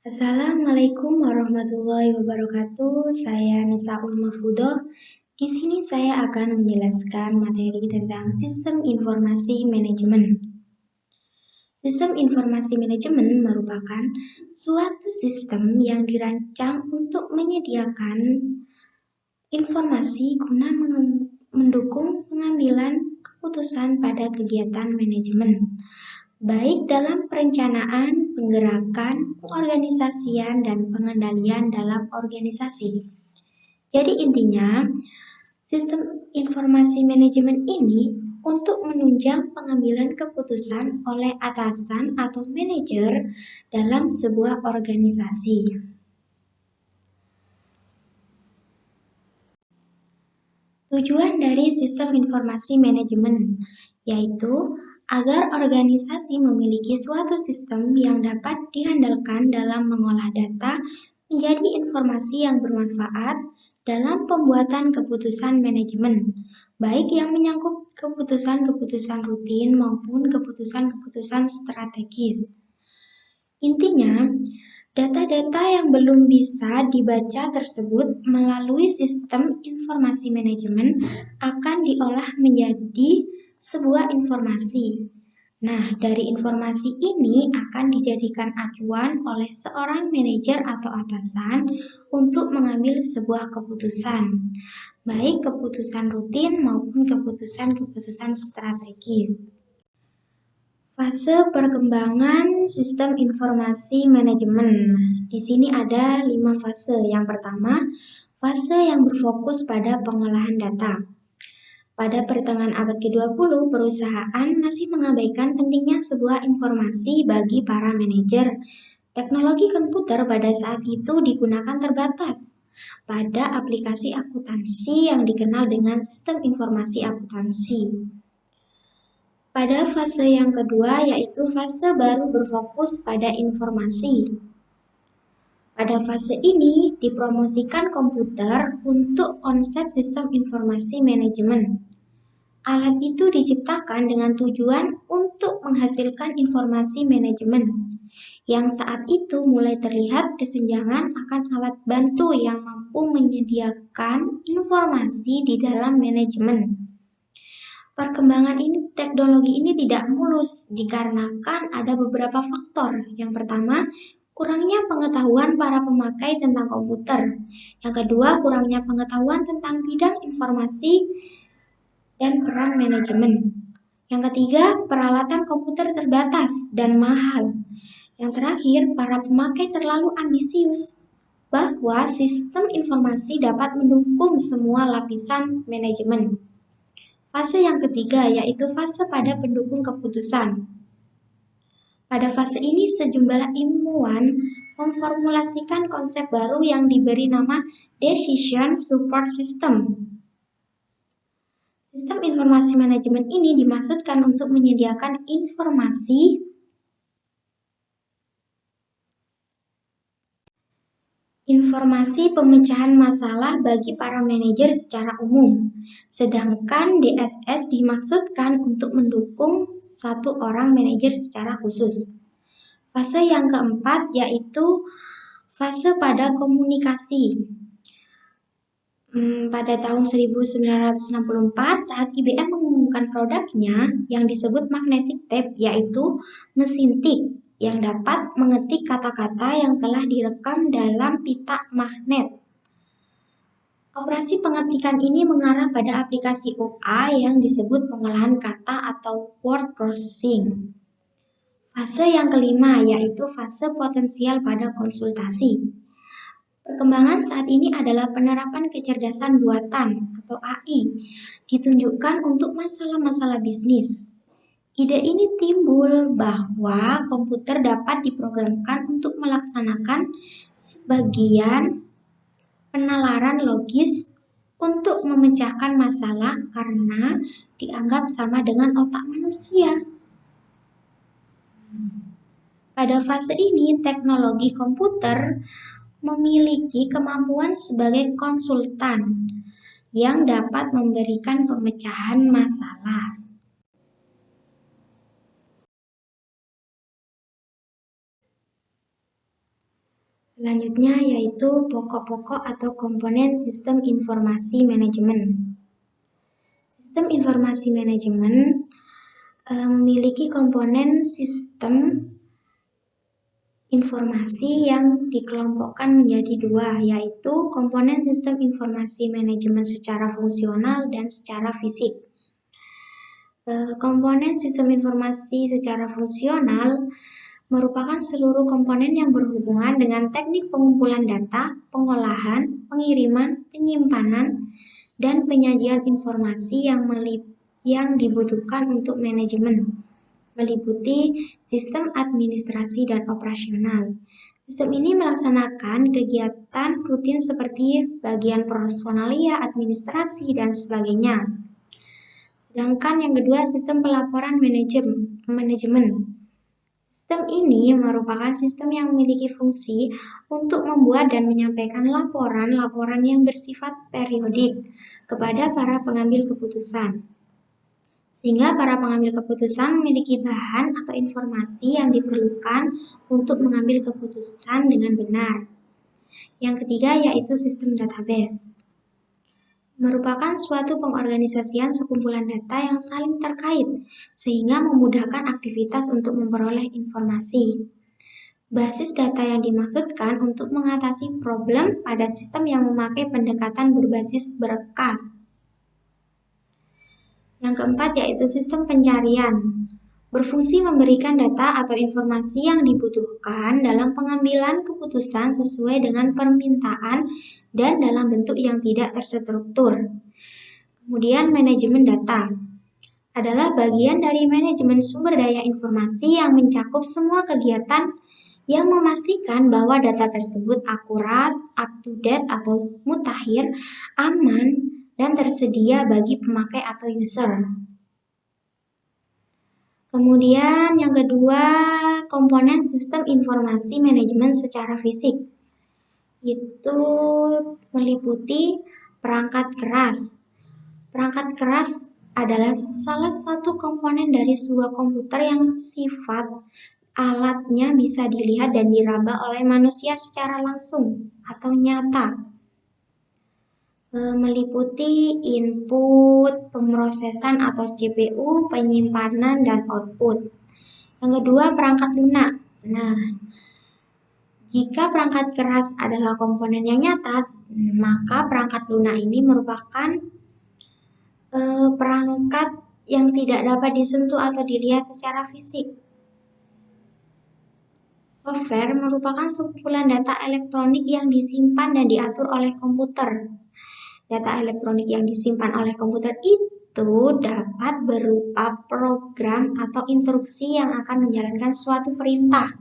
Assalamualaikum warahmatullahi wabarakatuh. Saya Nisaul Mahfudoh. Di sini saya akan menjelaskan materi tentang sistem informasi manajemen. Sistem informasi manajemen merupakan suatu sistem yang dirancang untuk menyediakan informasi guna mendukung pengambilan keputusan pada kegiatan manajemen, baik dalam perencanaan, penggerakan, pengorganisasian, dan pengendalian dalam organisasi. Jadi intinya, sistem informasi manajemen ini untuk menunjang pengambilan keputusan oleh atasan atau manajer dalam sebuah organisasi. Tujuan dari sistem informasi manajemen yaitu agar organisasi memiliki suatu sistem yang dapat diandalkan dalam mengolah data menjadi informasi yang bermanfaat dalam pembuatan keputusan manajemen, baik yang menyangkut keputusan-keputusan rutin maupun keputusan-keputusan strategis. Intinya, data-data yang belum bisa dibaca tersebut melalui sistem informasi manajemen akan diolah menjadi sebuah informasi. Nah, dari informasi ini akan dijadikan acuan oleh seorang manajer atau atasan untuk mengambil sebuah keputusan, baik keputusan rutin maupun keputusan-keputusan strategis. Fase perkembangan sistem informasi manajemen. Di sini ada 5 fase. Yang pertama, fase yang berfokus pada pengolahan data. Pada pertengahan abad ke-20, perusahaan masih mengabaikan pentingnya sebuah informasi bagi para manajer. Teknologi komputer pada saat itu digunakan terbatas pada aplikasi akuntansi yang dikenal dengan sistem informasi akuntansi. Pada fase yang kedua, yaitu fase baru berfokus pada informasi. Pada fase ini dipromosikan komputer untuk konsep sistem informasi manajemen. Alat itu diciptakan dengan tujuan untuk menghasilkan informasi manajemen, yang saat itu mulai terlihat kesenjangan akan alat bantu yang mampu menyediakan informasi di dalam manajemen. Perkembangan teknologi ini tidak mulus dikarenakan ada beberapa faktor. Yang pertama, kurangnya pengetahuan para pemakai tentang komputer. Yang kedua, kurangnya pengetahuan tentang bidang informasi dan peran manajemen. Yang ketiga, peralatan komputer terbatas dan mahal. Yang terakhir, para pemakai terlalu ambisius bahwa sistem informasi dapat mendukung semua lapisan manajemen. Fase yang ketiga yaitu fase pada pendukung keputusan. Pada fase ini sejumlah ilmuwan memformulasikan konsep baru yang diberi nama Decision Support System. Sistem informasi manajemen ini dimaksudkan untuk menyediakan informasi pemecahan masalah bagi para manajer secara umum, sedangkan DSS dimaksudkan untuk mendukung satu orang manajer secara khusus. Fase yang keempat yaitu fase pada komunikasi. Pada tahun 1964 saat IBM mengumumkan produknya yang disebut magnetic tape, yaitu mesin tik yang dapat mengetik kata-kata yang telah direkam dalam pita magnet. Operasi pengetikan ini mengarah pada aplikasi OA yang disebut pengolahan kata atau word processing. Fase yang kelima yaitu fase potensial pada konsultasi. Perkembangan saat ini adalah penerapan kecerdasan buatan atau AI ditunjukkan untuk masalah-masalah bisnis. Ide ini timbul bahwa komputer dapat diprogramkan untuk melaksanakan sebagian penalaran logis untuk memecahkan masalah karena dianggap sama dengan otak manusia. Pada fase ini, teknologi komputer memiliki kemampuan sebagai konsultan yang dapat memberikan pemecahan masalah. Selanjutnya yaitu pokok-pokok atau komponen sistem informasi manajemen. Sistem informasi manajemen memiliki komponen sistem informasi yang dikelompokkan menjadi dua, yaitu komponen sistem informasi manajemen secara fungsional dan secara fisik. Komponen sistem informasi secara fungsional merupakan seluruh komponen yang berhubungan dengan teknik pengumpulan data, pengolahan, pengiriman, penyimpanan, dan penyajian informasi yang dibutuhkan untuk manajemen, meliputi sistem administrasi dan operasional. Sistem ini melaksanakan kegiatan rutin seperti bagian personalia, administrasi, dan sebagainya. Sedangkan yang kedua, sistem pelaporan manajemen. Sistem ini merupakan sistem yang memiliki fungsi untuk membuat dan menyampaikan laporan-laporan yang bersifat periodik kepada para pengambil keputusan, sehingga para pengambil keputusan memiliki bahan atau informasi yang diperlukan untuk mengambil keputusan dengan benar. Yang ketiga yaitu sistem database. Merupakan suatu pengorganisasian sekumpulan data yang saling terkait, sehingga memudahkan aktivitas untuk memperoleh informasi. Basis data yang dimaksudkan untuk mengatasi problem pada sistem yang memakai pendekatan berbasis berkas. Yang keempat yaitu sistem pencarian. Berfungsi memberikan data atau informasi yang dibutuhkan dalam pengambilan keputusan sesuai dengan permintaan dan dalam bentuk yang tidak terstruktur. Kemudian manajemen data adalah bagian dari manajemen sumber daya informasi yang mencakup semua kegiatan yang memastikan bahwa data tersebut akurat, up-to-date atau mutakhir, aman, dan tersedia bagi pemakai atau user. Kemudian yang kedua, komponen sistem informasi manajemen secara fisik. Itu meliputi perangkat keras. Perangkat keras adalah salah satu komponen dari sebuah komputer yang sifat alatnya bisa dilihat dan diraba oleh manusia secara langsung atau nyata. Meliputi input, pemrosesan atau CPU, penyimpanan, dan output. Yang kedua, perangkat lunak. Nah, jika perangkat keras adalah komponen yang nyata, maka perangkat lunak ini merupakan perangkat yang tidak dapat disentuh atau dilihat secara fisik. Software merupakan sekumpulan data elektronik yang disimpan dan diatur oleh komputer. Data elektronik yang disimpan oleh komputer itu dapat berupa program atau instruksi yang akan menjalankan suatu perintah.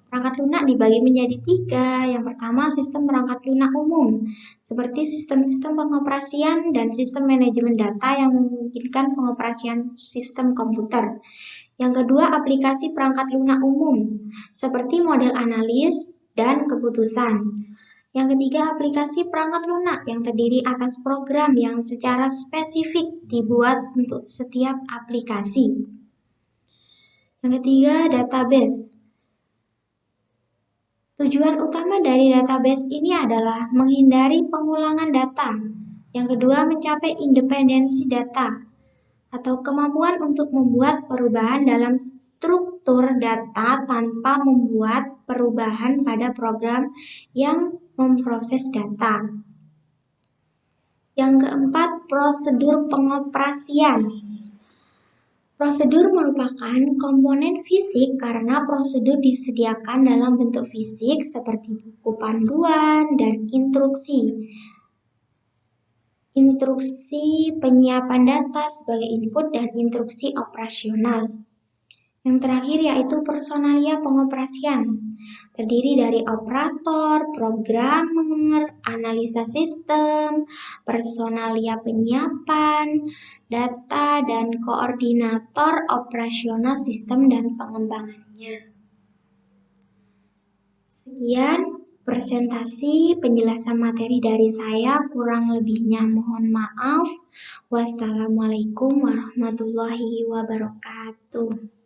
Perangkat lunak dibagi menjadi 3. Yang pertama, sistem perangkat lunak umum, seperti sistem-sistem pengoperasian dan sistem manajemen data yang memungkinkan pengoperasian sistem komputer. Yang kedua, aplikasi perangkat lunak umum, seperti model analis dan keputusan. Yang ketiga, aplikasi perangkat lunak yang terdiri atas program yang secara spesifik dibuat untuk setiap aplikasi. Yang ketiga, database. Tujuan utama dari database ini adalah menghindari pengulangan data. Yang kedua, mencapai independensi data atau kemampuan untuk membuat perubahan dalam struktur data tanpa membuat perubahan pada program yang memproses data. Yang keempat, prosedur pengoperasian. Prosedur merupakan komponen fisik karena prosedur disediakan dalam bentuk fisik seperti buku panduan dan instruksi. Instruksi penyiapan data sebagai input dan instruksi operasional. Yang terakhir yaitu personalia pengoperasian. Terdiri dari operator, programmer, analisa sistem, personalia penyiapan data, dan koordinator operasional sistem dan pengembangannya. Sekian presentasi penjelasan materi dari saya, kurang lebihnya mohon maaf. Wassalamualaikum warahmatullahi wabarakatuh.